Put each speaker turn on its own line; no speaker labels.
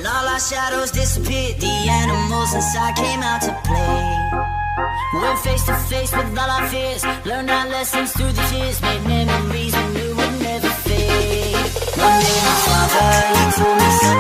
And all our shadows disappeared. The animals inside came out to play. Went face to face with all our fears. Learned our lessons through the years. Made memories we knew would never fade. One day my father, he told me, son,